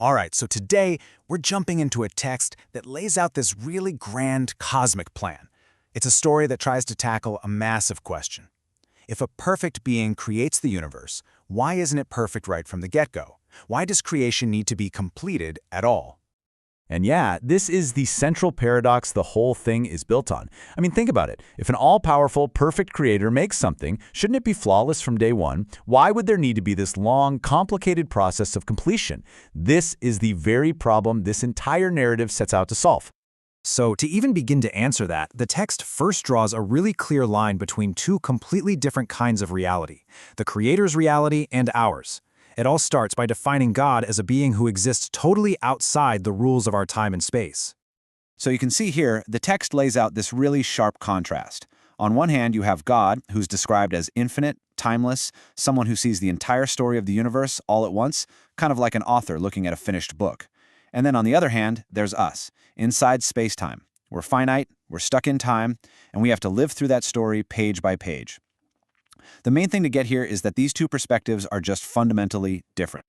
All right, so today we're jumping into a text that lays out this really grand cosmic plan. It's a story that tries to tackle a massive question. If a perfect being creates the universe, why isn't it perfect right from the get-go? Why does creation need to be completed at all? And yeah, this is the central paradox the whole thing is built on. I mean, think about it. If an all-powerful, perfect creator makes something, shouldn't it be flawless from day one? Why would there need to be this long, complicated process of completion? This is the very problem this entire narrative sets out to solve. So, to even begin to answer that, the text first draws a really clear line between two completely different kinds of reality, the Creator's reality and ours. It all starts by defining God as a being who exists totally outside the rules of our time and space. So you can see here, the text lays out this really sharp contrast. On one hand, you have God, who's described as infinite, timeless, someone who sees the entire story of the universe all at once, kind of like an author looking at a finished book. And then on the other hand, there's us, inside space-time. We're finite, we're stuck in time, and we have to live through that story page by page. The main thing to get here is that these two perspectives are just fundamentally different.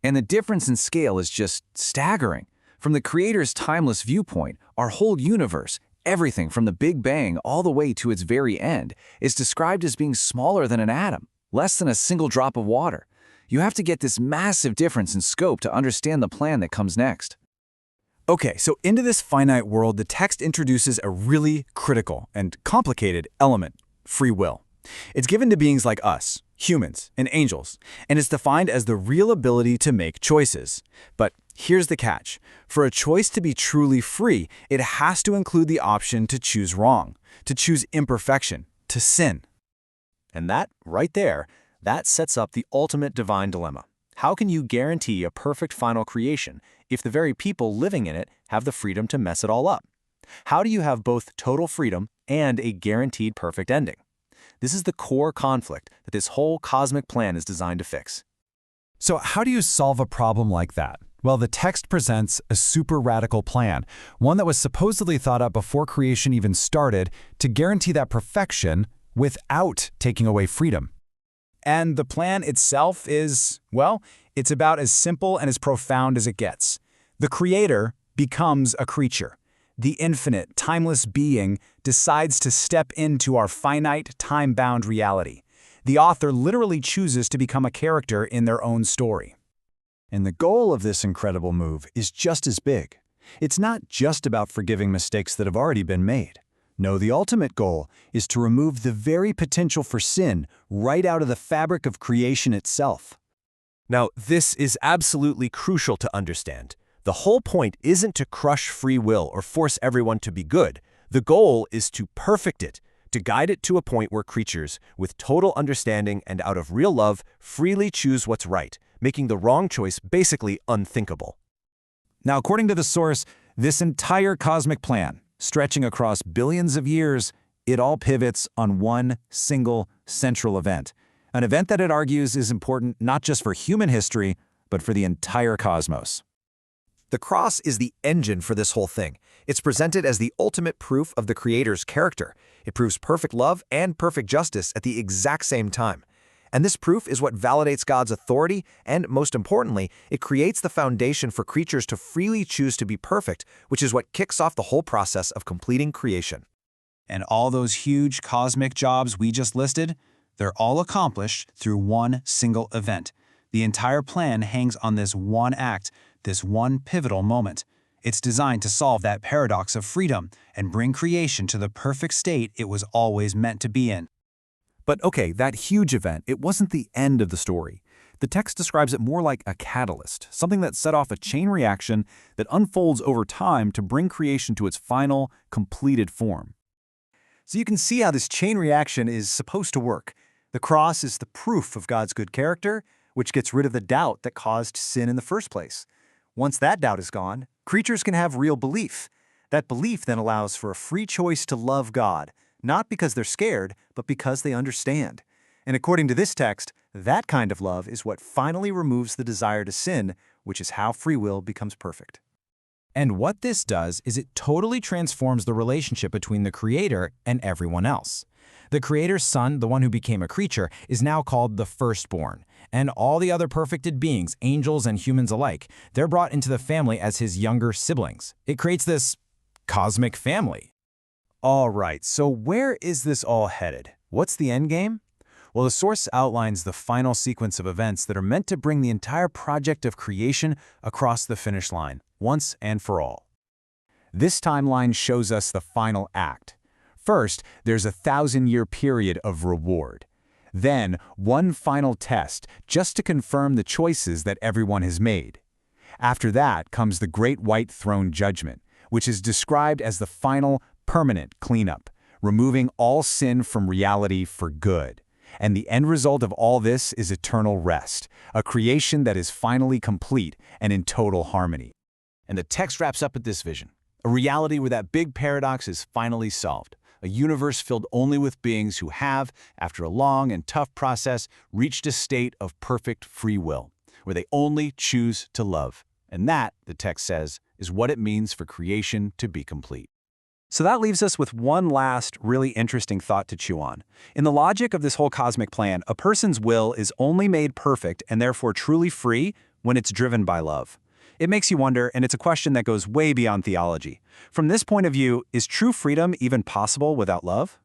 And the difference in scale is just staggering. From the Creator's timeless viewpoint, our whole universe, everything from the Big Bang all the way to its very end, is described as being smaller than an atom, less than a single drop of water. You have to get this massive difference in scope to understand the plan that comes next. Okay, so into this finite world, the text introduces a really critical and complicated element, free will. It's given to beings like us, humans, and angels, and it's defined as the real ability to make choices. But here's the catch. For a choice to be truly free, it has to include the option to choose wrong, to choose imperfection, to sin. And that, right there, that sets up the ultimate divine dilemma. How can you guarantee a perfect final creation if the very people living in it have the freedom to mess it all up? How do you have both total freedom and a guaranteed perfect ending? This is the core conflict that this whole cosmic plan is designed to fix. So how do you solve a problem like that? Well, the text presents a super radical plan, one that was supposedly thought up before creation even started to guarantee that perfection without taking away freedom. And the plan itself is, well, it's about as simple and as profound as it gets. The Creator becomes a creature. The infinite, timeless being decides to step into our finite, time-bound reality. The author literally chooses to become a character in their own story. And the goal of this incredible move is just as big. It's not just about forgiving mistakes that have already been made. No, the ultimate goal is to remove the very potential for sin right out of the fabric of creation itself. Now, this is absolutely crucial to understand. The whole point isn't to crush free will or force everyone to be good. The goal is to perfect it, to guide it to a point where creatures, with total understanding and out of real love, freely choose what's right, making the wrong choice basically unthinkable. Now, according to the source, this entire cosmic plan, stretching across billions of years, it all pivots on one single central event. An event that it argues is important not just for human history, but for the entire cosmos. The cross is the engine for this whole thing. It's presented as the ultimate proof of the Creator's character. It proves perfect love and perfect justice at the exact same time. And this proof is what validates God's authority, and most importantly, it creates the foundation for creatures to freely choose to be perfect, which is what kicks off the whole process of completing creation. And all those huge cosmic jobs we just listed, they're all accomplished through one single event. The entire plan hangs on this one act, this one pivotal moment. It's designed to solve that paradox of freedom and bring creation to the perfect state it was always meant to be in. But okay, that huge event, it wasn't the end of the story. The text describes it more like a catalyst, something that set off a chain reaction that unfolds over time to bring creation to its final, completed form. So you can see how this chain reaction is supposed to work. The cross is the proof of God's good character, which gets rid of the doubt that caused sin in the first place. Once that doubt is gone, creatures can have real belief. That belief then allows for a free choice to love God, not because they're scared, but because they understand. And according to this text, that kind of love is what finally removes the desire to sin, which is how free will becomes perfect. And what this does is it totally transforms the relationship between the Creator and everyone else. The Creator's Son, the one who became a creature, is now called the firstborn. And all the other perfected beings, angels and humans alike, they're brought into the family as his younger siblings. It creates this cosmic family. All right, so where is this all headed? What's the end game? Well, the source outlines the final sequence of events that are meant to bring the entire project of creation across the finish line, once and for all. This timeline shows us the final act. First, there's a 1,000-year period of reward. Then, one final test, just to confirm the choices that everyone has made. After that comes the Great White Throne Judgment, which is described as the final, permanent cleanup, removing all sin from reality for good. And the end result of all this is eternal rest, a creation that is finally complete and in total harmony. And the text wraps up with this vision, a reality where that big paradox is finally solved, a universe filled only with beings who have, after a long and tough process, reached a state of perfect free will, where they only choose to love. And that, the text says, is what it means for creation to be complete. So that leaves us with one last, really interesting thought to chew on. In the logic of this whole cosmic plan, a person's will is only made perfect and therefore truly free when it's driven by love. It makes you wonder, and it's a question that goes way beyond theology. From this point of view, is true freedom even possible without love?